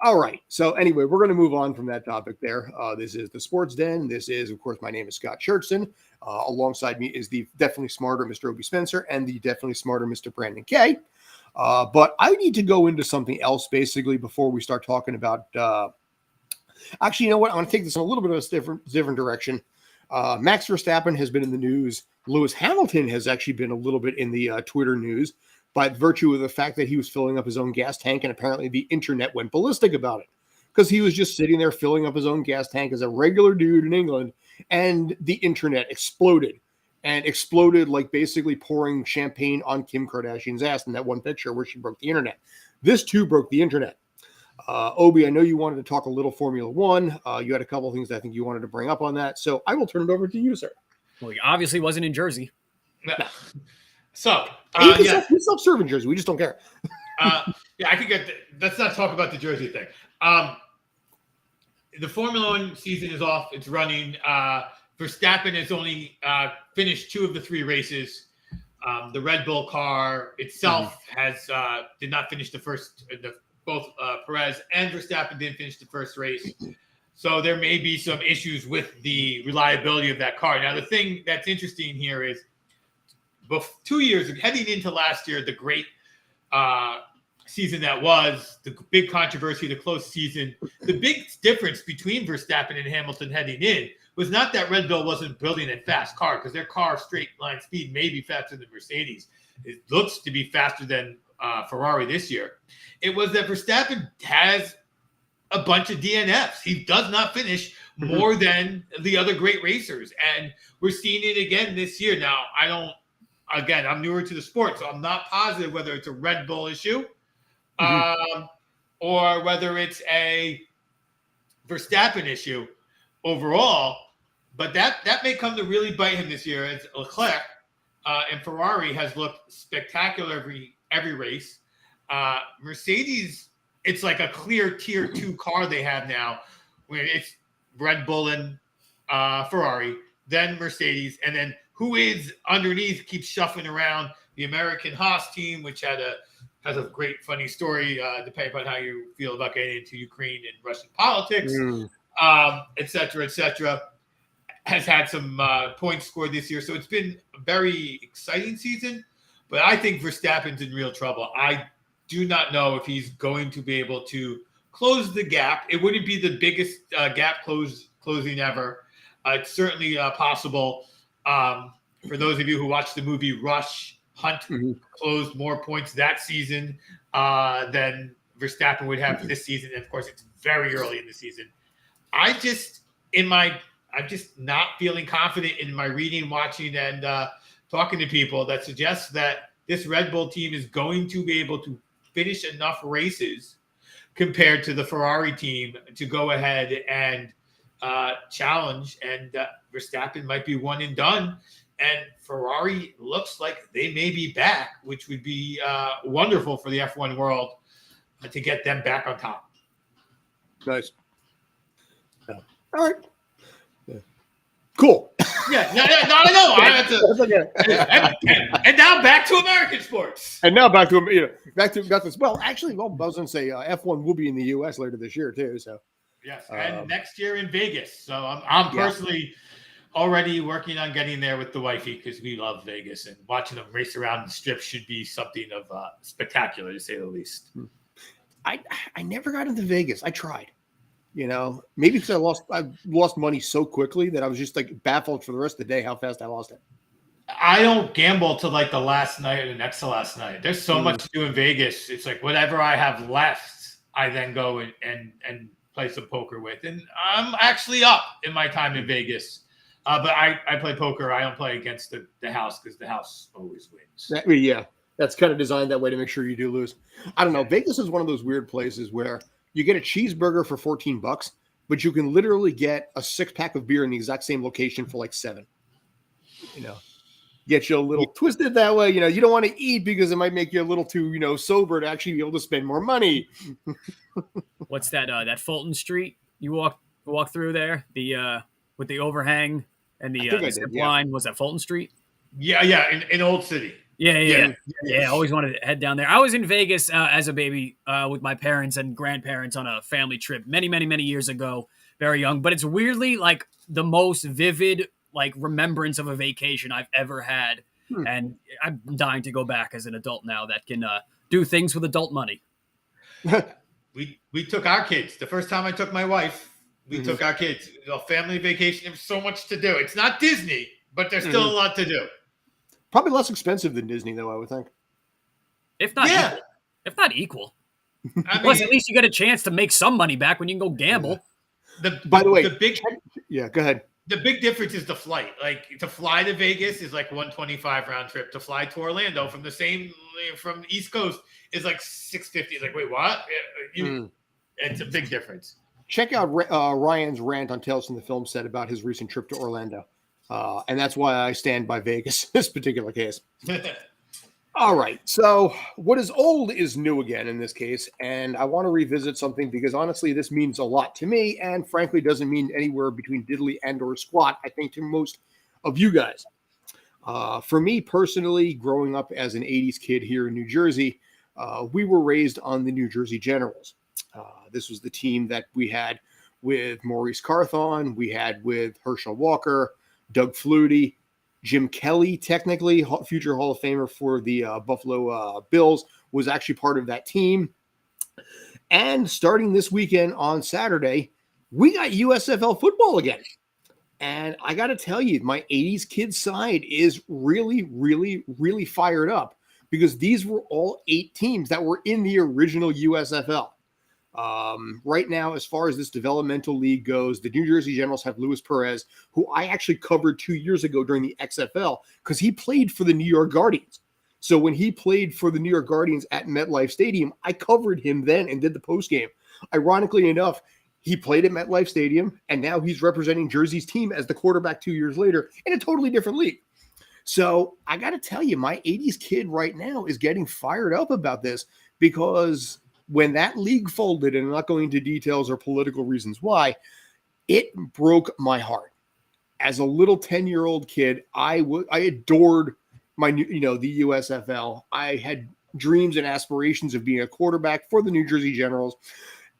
[SPEAKER 1] all right. So anyway, we're going to move on from that topic there. This is the Sports Den. This is, of course, my name is Scott Churchson. Alongside me is the definitely smarter Mr. Obi Spencer and the definitely smarter Mr. Brandon Kaye. But I need to go into something else basically before we start talking about. Actually, you know what? I'm going to take this in a little bit of a different direction. Max Verstappen has been in the news. Lewis Hamilton has actually been a little bit in the Twitter news by virtue of the fact that he was filling up his own gas tank, and apparently the internet went ballistic about it because he was just sitting there filling up his own gas tank as a regular dude in England, and the internet exploded like basically pouring champagne on Kim Kardashian's ass in that one picture where she broke the internet. This too broke the internet. Obi, I know you wanted to talk a little Formula One. You had a couple of things I think you wanted to bring up on that. So I will turn it over to you, sir.
[SPEAKER 2] Well, he obviously wasn't in Jersey.
[SPEAKER 3] So,
[SPEAKER 1] we self-serve in Jersey. We just don't care.
[SPEAKER 3] I think let's not talk about the Jersey thing. The Formula One season is off. It's running. Verstappen has only finished 2 of the 3 races. The Red Bull car itself did not finish the first. Both Perez and Verstappen didn't finish the first race. So there may be some issues with the reliability of that car. Now, the thing that's interesting here is 2 years heading into last year, the great season that was, the big controversy, the close season, the big difference between Verstappen and Hamilton heading in was not that Red Bull wasn't building a fast car, because their car straight line speed may be faster than Mercedes. It looks to be faster than Ferrari this year. It was that Verstappen has a bunch of DNFs. He does not finish more than the other great racers. And we're seeing it again this year. Now, I'm newer to the sport, so I'm not positive whether it's a Red Bull issue or whether it's a Verstappen issue overall. But that may come to really bite him this year, as Leclerc and Ferrari has looked spectacular every race. Mercedes, it's like a clear tier 2 car they have now, where it's Red Bull and Ferrari, then Mercedes, and then who is underneath keeps shuffling around the American Haas team, which has a great funny story, depending on how you feel about getting into Ukraine and Russian politics, et cetera, has had some points scored this year. So it's been a very exciting season, but I think Verstappen's in real trouble. I do not know if he's going to be able to close the gap. It wouldn't be the biggest gap closing ever. It's certainly possible. For those of you who watched the movie Rush, Hunt closed more points that season than Verstappen would have this season. And of course, it's very early in the season. I'm just not feeling confident in my reading, watching, and talking to people that suggests that this Red Bull team is going to be able to finish enough races compared to the Ferrari team to go ahead and challenge. And Verstappen might be one and done. And Ferrari looks like they may be back, which would be wonderful for the F1 world to get them back on top.
[SPEAKER 1] Nice. Yeah. All right. Yeah. Cool.
[SPEAKER 3] Yeah, and now back to American sports.
[SPEAKER 1] And now back to this. Well, actually, I was going to say F1 will be in the U.S. later this year too. So
[SPEAKER 3] yes, and next year in Vegas. So I'm personally already working on getting there with the wifey, because we love Vegas, and watching them race around the strip should be something of spectacular, to say the least.
[SPEAKER 1] I never got into Vegas. I tried. Maybe because I lost money so quickly that I was just like baffled for the rest of the day how fast I lost it.
[SPEAKER 3] I don't gamble till like the last night or the next to last night. There's so much to do in Vegas. It's like whatever I have left, I then go and play some poker with. And I'm actually up in my time in Vegas. But I play poker. I don't play against the house, because the house always wins.
[SPEAKER 1] That's kind of designed that way to make sure you do lose. I don't know. Vegas is one of those weird places where you get a cheeseburger for $14, but you can literally get a 6-pack of beer in the exact same location for like $7. Get you a little twisted that way. You don't want to eat because it might make you a little too, sober to actually be able to spend more money.
[SPEAKER 2] What's that? That Fulton Street you walk through there, the with the overhang and the zip line. Was that Fulton Street?
[SPEAKER 3] Yeah, in Old City.
[SPEAKER 2] Yeah. I always wanted to head down there. I was in Vegas as a baby with my parents and grandparents on a family trip many, many, many years ago, very young. But it's weirdly like the most vivid like remembrance of a vacation I've ever had. And I'm dying to go back as an adult now that can do things with adult money.
[SPEAKER 3] We took our kids. The first time I took my wife, we took our kids. A family vacation. There's so much to do. It's not Disney, but there's still a lot to do.
[SPEAKER 1] Probably less expensive than Disney, though, I would think.
[SPEAKER 2] If not equal. Plus, at least you get a chance to make some money back when you can go gamble.
[SPEAKER 1] By the way, go ahead.
[SPEAKER 3] The big difference is the flight. Like to fly to Vegas is like $125 round trip. To fly to Orlando from the East Coast is like $650. It's like, wait, what? It's a big difference.
[SPEAKER 1] Check out Ryan's rant on Tales from the Film Set about his recent trip to Orlando. And that's why I stand by Vegas in this particular case. All right. So what is old is new again in this case. And I want to revisit something because honestly, this means a lot to me and frankly doesn't mean anywhere between diddly and or squat, I think, to most of you guys. For me personally, growing up as an 80s kid here in New Jersey, we were raised on the New Jersey Generals. This was the team that we had with Maurice Carthon. We had with Herschel Walker, Doug Flutie, Jim Kelly, technically future Hall of Famer for the Buffalo Bills, was actually part of that team. And starting this weekend on Saturday, we got USFL football again. And I got to tell you, my 80s kids side is really, really, really fired up because these were all 8 teams that were in the original USFL. Right now, as far as this developmental league goes, the New Jersey Generals have Luis Perez, who I actually covered 2 years ago during the XFL because he played for the New York Guardians. So when he played for the New York Guardians at MetLife Stadium, I covered him then and did the postgame. Ironically enough, he played at MetLife Stadium, and now he's representing Jersey's team as the quarterback 2 years later in a totally different league. So I got to tell you, my 80s kid right now is getting fired up about this because when that league folded, and I'm not going into details or political reasons why, it broke my heart. As a little 10-year-old kid, I adored the USFL. I had dreams and aspirations of being a quarterback for the New Jersey Generals.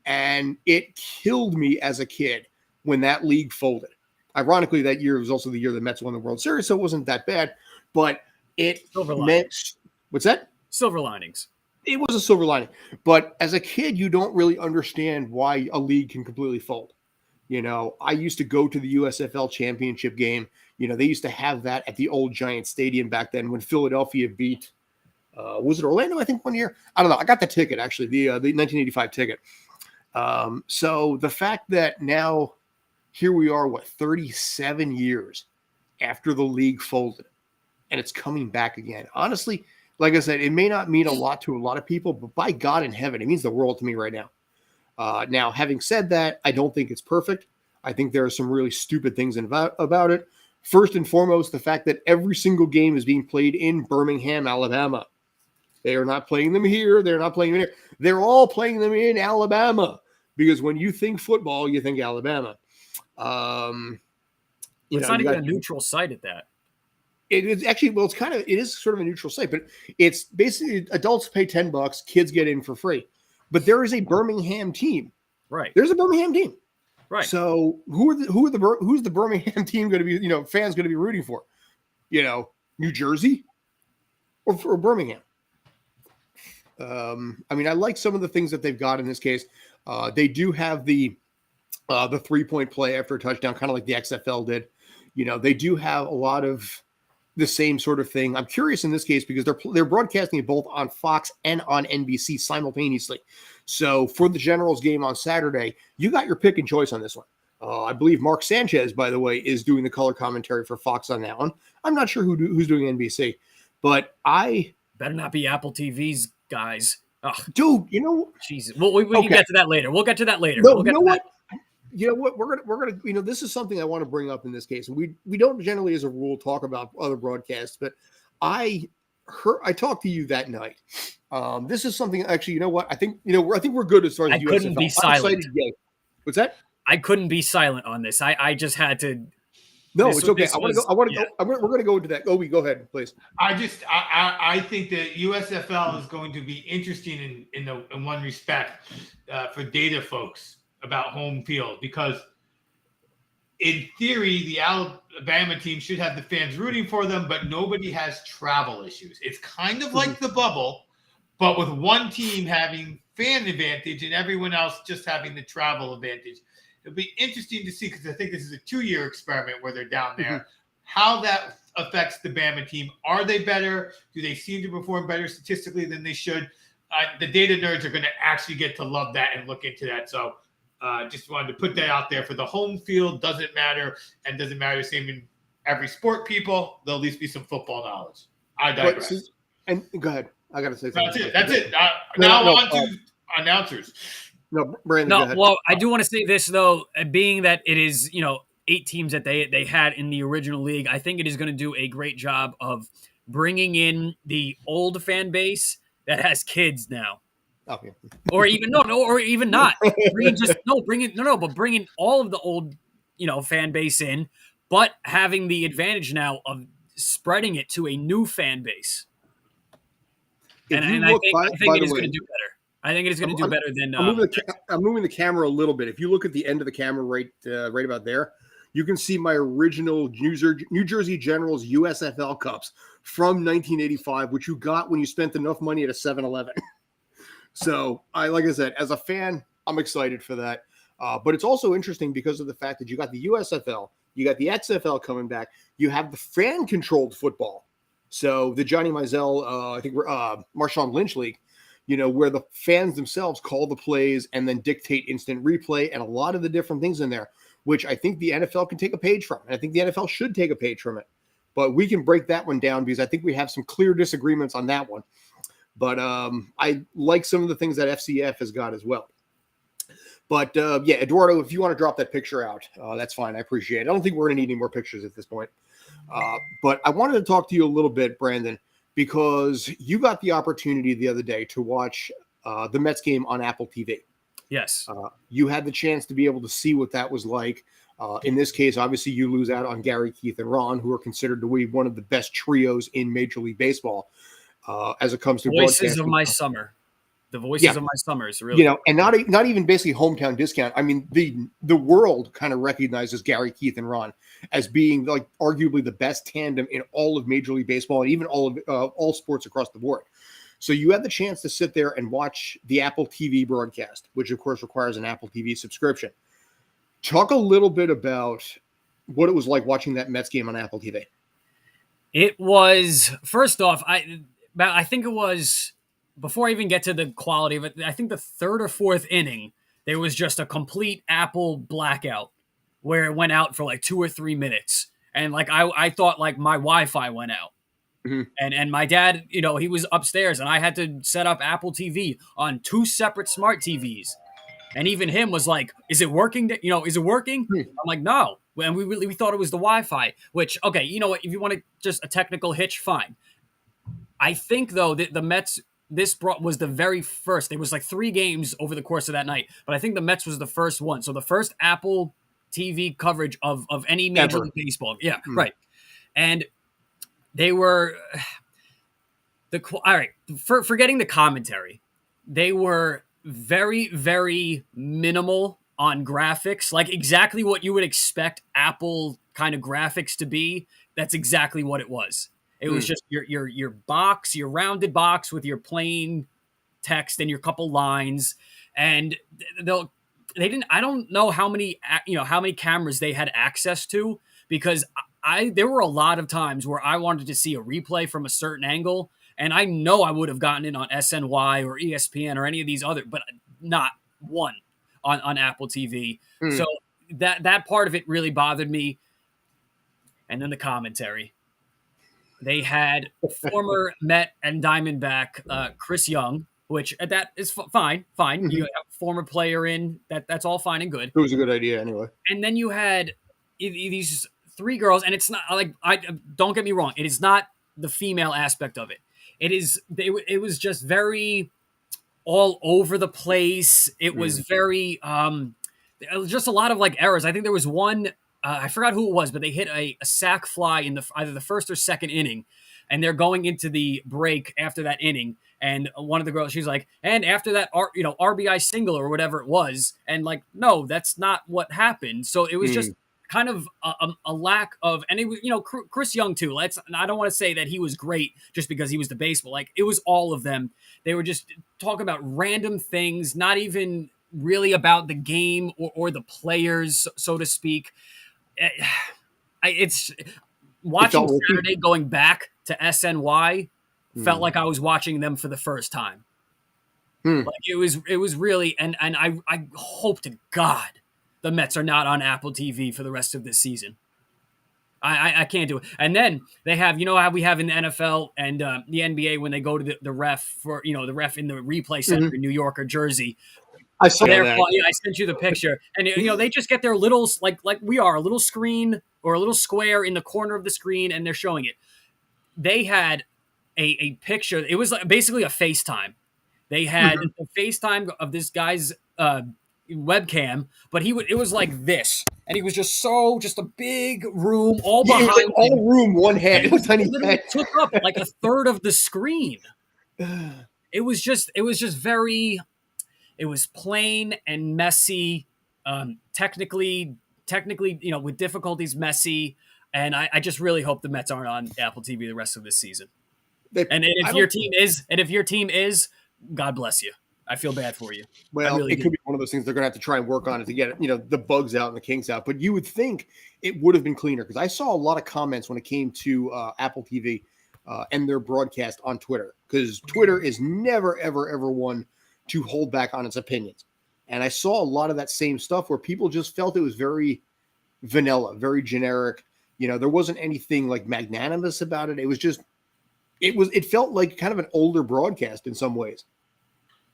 [SPEAKER 1] And it killed me as a kid when that league folded. Ironically, that year was also the year the Mets won the World Series, so it wasn't that bad. But it meant – what's that?
[SPEAKER 2] Silver linings.
[SPEAKER 1] It was a silver lining. But as a kid, you don't really understand why a league can completely fold. I used to go to the USFL championship game. They used to have that at the old Giant Stadium back then when Philadelphia beat was it Orlando, I think, one year? I don't know. I got the ticket, actually, the 1985 ticket. So the fact that now here we are, 37 years after the league folded and it's coming back again. Honestly, like I said, it may not mean a lot to a lot of people, but by God in heaven, it means the world to me right now. Now, having said that, I don't think it's perfect. I think there are some really stupid things about it. First and foremost, the fact that every single game is being played in Birmingham, Alabama. They are not playing them here. They're not playing them here. They're all playing them in Alabama. Because when you think football, you think Alabama.
[SPEAKER 2] It's not even a neutral site at that.
[SPEAKER 1] It is actually, it is sort of a neutral site, but it's basically adults pay $10, kids get in for free. But there is a Birmingham team.
[SPEAKER 2] Right.
[SPEAKER 1] There's a Birmingham team.
[SPEAKER 2] Right.
[SPEAKER 1] So who's the Birmingham team going to be, fans going to be rooting for? New Jersey or Birmingham? I like some of the things that they've got in this case. They do have the 3-point play after a touchdown, kind of like the XFL did. They do have a lot of the same sort of thing. I'm curious in this case because they're broadcasting it both on Fox and on NBC simultaneously. So for the Generals game on Saturday, you got your pick and choice on this one. I believe Mark Sanchez, by the way, is doing the color commentary for Fox on that one. I'm not sure who's doing NBC, but
[SPEAKER 2] better not be Apple TV's guys. Ugh.
[SPEAKER 1] Dude,
[SPEAKER 2] Jesus. Well, we can get to that later. We'll get to that later.
[SPEAKER 1] No, you know what? We're gonna. This is something I want to bring up in this case, and we don't generally, as a rule, talk about other broadcasts, but I talked to you that night. This is something actually. You know what? I think we're good as far as
[SPEAKER 2] I couldn't be silent.
[SPEAKER 1] What's that?
[SPEAKER 2] I couldn't be silent on this. I just had to.
[SPEAKER 1] No, it's okay. We're going to go into that. Obi, go ahead, please.
[SPEAKER 3] I think that USFL is going to be interesting in one respect for data folks about home field, because in theory, the Alabama team should have the fans rooting for them, but nobody has travel issues. It's kind of like the bubble, but with one team having fan advantage and everyone else just having the travel advantage. It'll be interesting to see, because I think this is a 2-year experiment where they're down there, how that affects the Bama team. Are they better? Do they seem to perform better statistically than they should? The data nerds are going to actually get to love that and look into that. So just wanted to put that out there. For the home field, doesn't matter, and doesn't matter the same in every sport, people. There'll at least be some football knowledge. I digress.
[SPEAKER 1] And go ahead. I got to say something.
[SPEAKER 3] That's it. Now on to announcers.
[SPEAKER 1] No, Brandon,
[SPEAKER 2] no,
[SPEAKER 1] go ahead.
[SPEAKER 2] Well, I do want to say this, though, being that it is, 8 teams that they had in the original league, I think it is going to do a great job of bringing in the old fan base that has kids now.
[SPEAKER 1] Okay.
[SPEAKER 2] Or even or even not. Bringing all of the old, fan base in, but having the advantage now of spreading it to a new fan base. And I think it is going to do better. I think it is going to do better than.
[SPEAKER 1] I'm moving the camera a little bit. If you look at the end of the camera, right about there, you can see my original New Jersey Generals USFL cups from 1985, which you got when you spent enough money at a 7-Eleven. So, like I said, as a fan, I'm excited for that. But it's also interesting because of the fact that you got the USFL, you got the XFL coming back, you have the fan-controlled football. So the Johnny Mizell, I think Marshawn Lynch League, where the fans themselves call the plays and then dictate instant replay and a lot of the different things in there, which I think the NFL can take a page from. And I think the NFL should take a page from it. But we can break that one down because I think we have some clear disagreements on that one. But I like some of the things that FCF has got as well. But, Eduardo, if you want to drop that picture out, that's fine. I appreciate it. I don't think we're going to need any more pictures at this point. But I wanted to talk to you a little bit, Brandon, because you got the opportunity the other day to watch the Mets game on Apple TV.
[SPEAKER 2] Yes.
[SPEAKER 1] You had the chance to be able to see what that was like. In this case, obviously, you lose out on Gary, Keith, and Ron, who are considered to be one of the best trios in Major League Baseball as it comes to
[SPEAKER 2] voices of my summer. The voices of my summers, really.
[SPEAKER 1] And not even basically hometown discount. I mean, the world kind of recognizes Gary, Keith, and Ron as being like arguably the best tandem in all of Major League Baseball and even all sports across the board. So you had the chance to sit there and watch the Apple TV broadcast, which of course requires an Apple TV subscription. Talk a little bit about what it was like watching that Mets game on Apple TV.
[SPEAKER 2] It was, first off, I think it was, before I even get to the quality of it, I think the third or fourth inning, there was just a complete Apple blackout where it went out for like 2 or 3 minutes. And like, I thought like my Wi-Fi went out. Mm-hmm. And my dad, he was upstairs and I had to set up Apple TV on 2 separate smart TVs. And even him was like, is it working? Is it working? I'm like, no. And we thought it was the Wi-Fi, which, okay, you know what? If you want to just a technical hitch, fine. I think, though, that the Mets, was the very first. There was like 3 games over the course of that night, but I think the Mets was the first one. So the first Apple TV coverage of any Major League Baseball. Yeah, right. And they were all right. Forgetting the commentary, they were very, very minimal on graphics, like exactly what you would expect Apple kind of graphics to be. That's exactly what it was. It was just your box, your rounded box with your plain text and your couple lines. And they didn't, I don't know how many cameras they had access to, because there were a lot of times where I wanted to see a replay from a certain angle. And I know I would have gotten in on SNY or ESPN or any of these other, but not one on Apple TV. So that part of it really bothered me. And then the commentary. They had former Met and Diamondback Chris Young, which that is fine. Mm-hmm. You have a former player in, that's all fine and good.
[SPEAKER 1] It was a good idea anyway.
[SPEAKER 2] And then you had these 3 girls, and it's not like, don't get me wrong, it is not the female aspect of it. It was just very all over the place. It was very just a lot of like errors. I think there was one. I forgot who it was, but they hit a sac fly in either the first or second inning, and they're going into the break after that inning. And one of the girls, she's like, and after that, RBI single or whatever it was, and like, no, that's not what happened. So it was just kind of a lack of, and it was, Chris Young too. I don't want to say that he was great just because he was the baseball. Like, it was all of them. They were just talking about random things, not even really about the game or the players, so to speak. It's watching Saturday going back to SNY felt like I was watching them for the first time. Like it was really, and I hope to God the Mets are not on Apple TV for the rest of this season. I can't do it. And then they have, how we have in the NFL and the NBA when they go to the ref for, the ref in the replay center in New York or Jersey.
[SPEAKER 1] I saw that.
[SPEAKER 2] I sent you the picture, and they just get their little like we are a little screen or a little square in the corner of the screen, and they're showing it. They had a picture. It was like basically a FaceTime. They had a FaceTime of this guy's webcam, but it was like this, and he was just a big room all behind.
[SPEAKER 1] Like all room, one head. It was tiny.
[SPEAKER 2] It took up like a third of the screen. It was just very It was plain and messy, technically, with difficulties, messy. And I just really hope the Mets aren't on Apple TV the rest of this season. And if your team is, God bless you. I feel bad for you.
[SPEAKER 1] Well, it could be one of those things they're going to have to try and work on it to get the bugs out and the kinks out. But you would think it would have been cleaner, because I saw a lot of comments when it came to Apple TV and their broadcast on Twitter, because Twitter is never, ever, ever one to hold back on its opinions. And I saw a lot of that same stuff where people just felt it was very vanilla, very generic. There wasn't anything like magnanimous about it. It was just, it felt like kind of an older broadcast in some ways.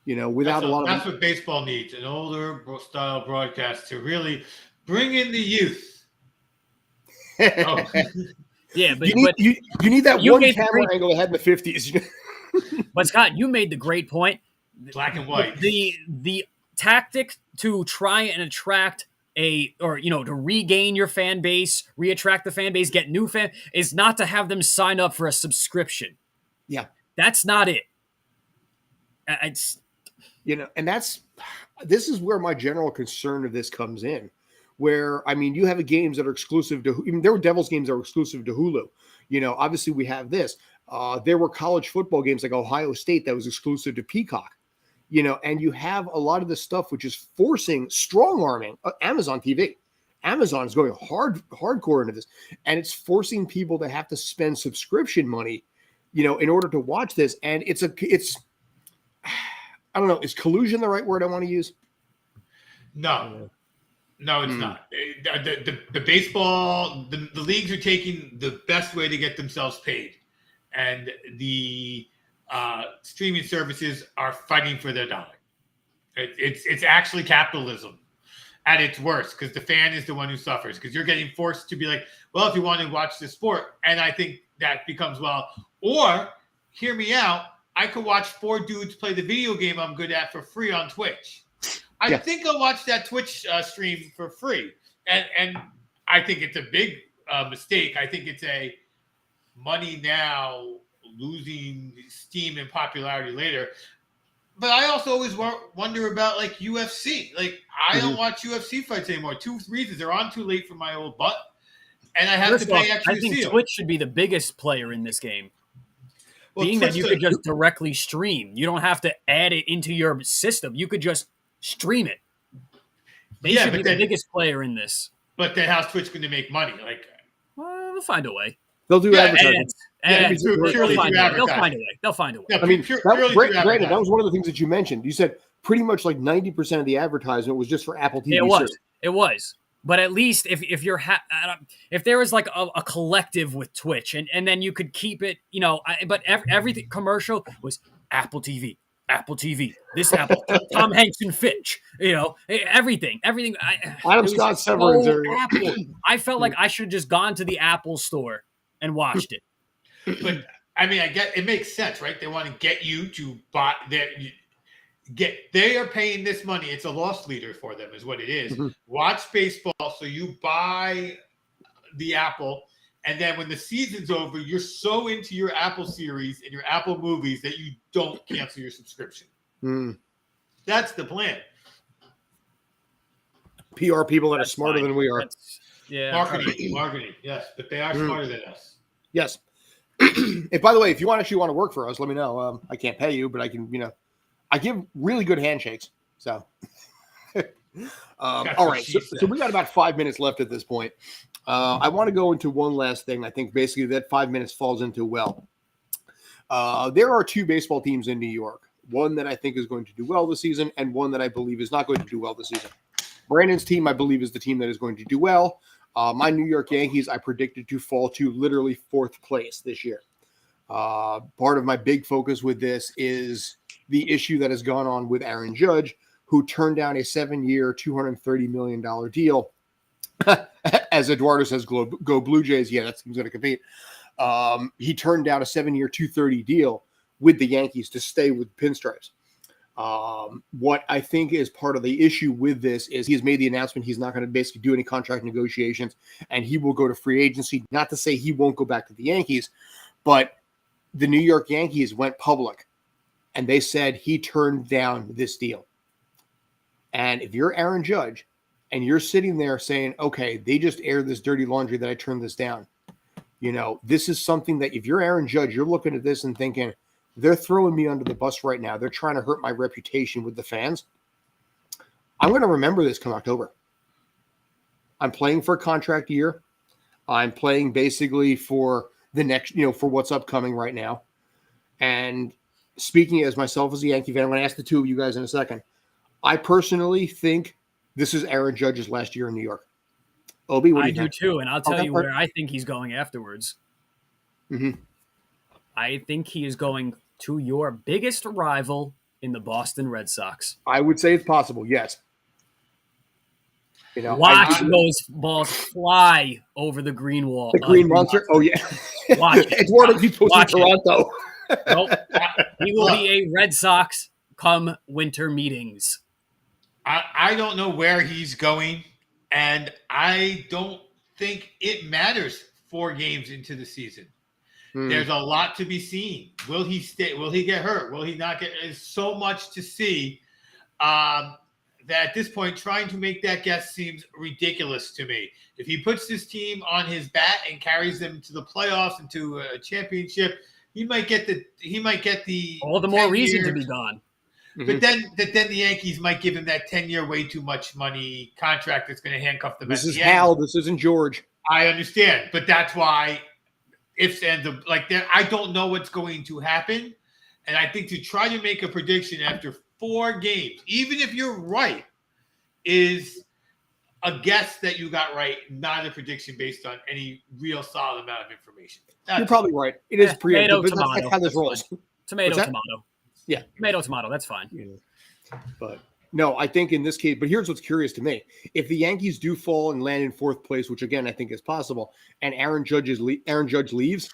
[SPEAKER 1] Without
[SPEAKER 3] that's what baseball needs, an older style broadcast to really bring in the youth.
[SPEAKER 2] Oh. Yeah, but
[SPEAKER 1] you need that one camera angle they had in the 50s.
[SPEAKER 2] But Scott, you made the great point.
[SPEAKER 3] Black and white.
[SPEAKER 2] The tactic to try and attract to regain your fan base, reattract the fan base, get new fan, is not to have them sign up for a subscription.
[SPEAKER 1] Yeah.
[SPEAKER 2] That's not it. It's
[SPEAKER 1] and this is where my general concern of this comes in, where, you have games that are exclusive to, even there were Devils games that were exclusive to Hulu. Obviously we have this. There were college football games like Ohio State that was exclusive to Peacock, and you have a lot of this stuff which is forcing, strong-arming Amazon TV. Amazon is going hardcore into this, and it's forcing people to have to spend subscription money, in order to watch this. And it's I don't know. Is collusion the right word I want to use?
[SPEAKER 3] No, it's not. The baseball, the leagues are taking the best way to get themselves paid, and the streaming services are fighting for their dollar. It's actually capitalism at its worst, because the fan is the one who suffers, because you're getting forced to be like, well, if you want to watch the sport, and I think that becomes, or hear me out, I could watch 4 dudes play the video game I'm good at for free on Twitch. I think I'll watch that Twitch stream for free. And I think it's a big mistake. I think it's a money now, losing steam and popularity later. But I also always wonder about like UFC. Like, I don't watch UFC fights anymore. 2 reasons. They're on too late for my old butt. And I have to pay extra.
[SPEAKER 2] I think Twitch should be the biggest player in this game. Well, being that you could just directly stream. You don't have to add it into your system. You could just stream it. They should be the biggest player in this.
[SPEAKER 3] But then how's Twitch going to make money?
[SPEAKER 2] They'll find a way.
[SPEAKER 1] They'll do advertising.
[SPEAKER 2] They'll find a way.
[SPEAKER 3] Yeah,
[SPEAKER 1] granted, that was one of the things that you mentioned. You said pretty much like 90% of the advertisement was just for Apple TV.
[SPEAKER 2] It was. But at least if you're if there was like a collective with Twitch, and then you could keep it, but everything commercial was Apple TV, this Apple, Tom Hanks and Finch, everything.
[SPEAKER 1] Adam Scott Severance.
[SPEAKER 3] Apple.
[SPEAKER 2] I felt like I should have just gone to the Apple store and watched it.
[SPEAKER 3] But I get it makes sense, right? They want to get you to buy that. They are paying this money. It's a loss leader for them, is what it is. Mm-hmm. Watch baseball, so you buy the Apple, and then when the season's over, you're so into your Apple series and your Apple movies that you don't cancel your subscription. That's the plan.
[SPEAKER 1] PR people that are smarter than we are.
[SPEAKER 3] Marketing, yes, but they are smarter than us.
[SPEAKER 1] Yes. And by the way, if you actually want to work for us, let me know. I can't pay you, but I can, I give really good handshakes. So, all right. So we got about 5 minutes left at this point. I want to go into one last thing. I think basically that 5 minutes falls into, there are 2 baseball teams in New York. One that I think is going to do well this season, and one that I believe is not going to do well this season. Brandon's team, I believe, is the team that is going to do well. My New York Yankees, I predicted to fall to literally 4th place this year. Part of my big focus with this is the issue that has gone on with Aaron Judge, who turned down a 7-year, $230 million deal. As Eduardo says, go Blue Jays. Yeah, that team's going to compete. He turned down a 7-year, $230 deal with the Yankees to stay with Pinstripes. What I think is part of the issue with this is he's made the announcement he's not going to basically do any contract negotiations, and he will go to free agency. Not to say he won't go back to the Yankees, but the New York Yankees went public, and they said he turned down this deal. And if you're Aaron Judge and you're sitting there saying, okay, they just aired this dirty laundry that I turned this down. This is something that if you're Aaron Judge, you're looking at this and thinking, they're throwing me under the bus right now. They're trying to hurt my reputation with the fans. I'm going to remember this come October. I'm playing for a contract year. I'm playing basically for the next, for what's upcoming right now. And speaking as myself as a Yankee fan, I'm going to ask the two of you guys in a second. I personally think this is Aaron Judge's last year in New York. Obi, what do you think?
[SPEAKER 2] I do too, and I'll tell you where I think he's going afterwards.
[SPEAKER 1] Mm-hmm.
[SPEAKER 2] I think he is going to your biggest rival in the Boston Red Sox.
[SPEAKER 1] I would say it's possible, yes.
[SPEAKER 2] Watch those balls fly over the green wall.
[SPEAKER 1] The green monster? Oh, yeah.
[SPEAKER 2] Watch it.
[SPEAKER 1] Eduardo keeps posting Toronto.
[SPEAKER 2] Nope. He will be a Red Sox come winter meetings.
[SPEAKER 3] I don't know where he's going, and I don't think it matters 4 games into the season. There's a lot to be seen. Will he stay? Will he get hurt? Will he not get? There's so much to see that at this point, trying to make that guess seems ridiculous to me. If he puts this team on his back and carries them to the playoffs and to a championship, he might get the
[SPEAKER 2] all the more reason to be gone.
[SPEAKER 3] But then the Yankees might give him that 10-year way too much money contract that's going to handcuff them.
[SPEAKER 1] This is Hal. This isn't George.
[SPEAKER 3] I understand, but that's why I don't know what's going to happen, and I think to try to make a prediction after 4 games, even if you're right, is a guess that you got right, not a prediction based on any real solid amount of information.
[SPEAKER 1] You're probably right. It is
[SPEAKER 2] tomato,
[SPEAKER 1] preemptive,
[SPEAKER 2] tomato.
[SPEAKER 1] That's how this rolls.
[SPEAKER 2] Tomato, tomato.
[SPEAKER 1] Yeah.
[SPEAKER 2] Tomato. That's fine.
[SPEAKER 1] Yeah. But no, I think in this case, but here's what's curious to me. If the Yankees do fall and land in 4th place, which again, I think is possible, and Aaron Judge leaves,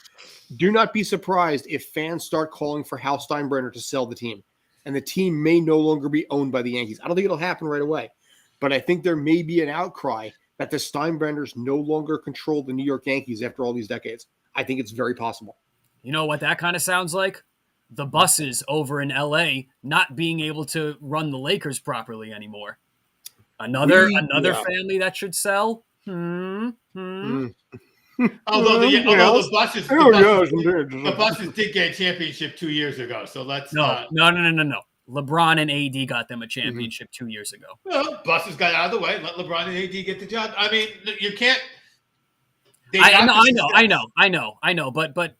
[SPEAKER 1] do not be surprised if fans start calling for Hal Steinbrenner to sell the team. And the team may no longer be owned by the Yankees. I don't think it'll happen right away. But I think there may be an outcry that the Steinbrenners no longer control the New York Yankees after all these decades. I think it's very possible.
[SPEAKER 2] You know what that kind of sounds like? The buses over in LA not being able to run the Lakers properly anymore. Another family that should sell.
[SPEAKER 3] Although the buses did get a championship 2 years ago, so let's
[SPEAKER 2] no. LeBron and AD got them a championship 2 years ago.
[SPEAKER 3] Well, buses got out of the way. Let LeBron and AD get the job. I mean, you can't.
[SPEAKER 2] I know, but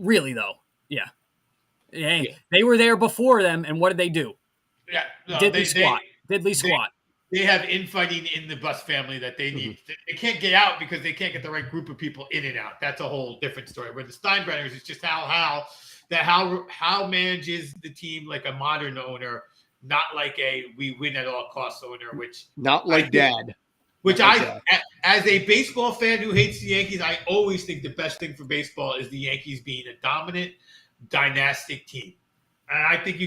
[SPEAKER 2] really though, yeah. They were there before them, and what did they do?
[SPEAKER 3] Yeah, no,
[SPEAKER 2] Diddly squat.
[SPEAKER 3] They have infighting in the Bus family that they need. They can't get out because they can't get the right group of people in and out. That's a whole different story. Where the Steinbrenners, it's just how manages the team like a modern owner, not like a we win at all costs owner, which
[SPEAKER 1] not like Dad.
[SPEAKER 3] Which as a baseball fan who hates the Yankees, I always think the best thing for baseball is the Yankees being a dominant, dynastic team. And I think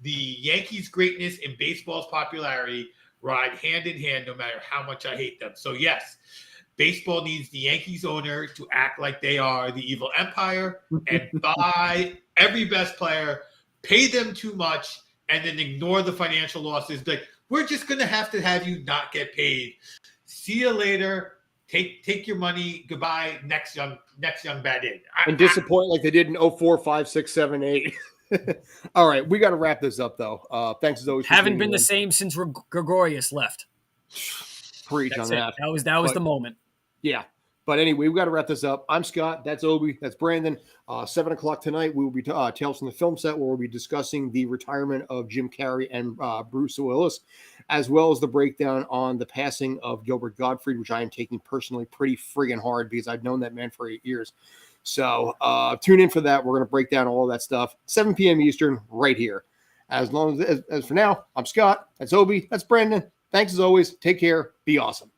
[SPEAKER 3] the Yankees' greatness and baseball's popularity ride hand in hand no matter how much I hate them. So yes, baseball needs the Yankees owner to act like they are the evil empire and buy every best player, pay them too much, and then ignore the financial losses. Like, we're just going to have you not get paid. See you later. Take your money. Goodbye. Next young bad in.
[SPEAKER 1] And disappoint like they did in 04, 5, 6, 7, 8. All right. We got to wrap this up, though. Thanks as always.
[SPEAKER 2] Haven't been the same since Gregorius left.
[SPEAKER 1] Preach on that.
[SPEAKER 2] That was the moment.
[SPEAKER 1] Yeah. But anyway, we've got to wrap this up. I'm Scott. That's Obi. That's Brandon. 7 o'clock tonight, we will be Tales from the Film Set, where we'll be discussing the retirement of Jim Carrey and Bruce Willis, as well as the breakdown on the passing of Gilbert Gottfried, which I am taking personally pretty friggin' hard because I've known that man for 8 years. So tune in for that. We're going to break down all of that stuff. 7 p.m. Eastern right here. As for now, I'm Scott. That's Obi. That's Brandon. Thanks as always. Take care. Be awesome.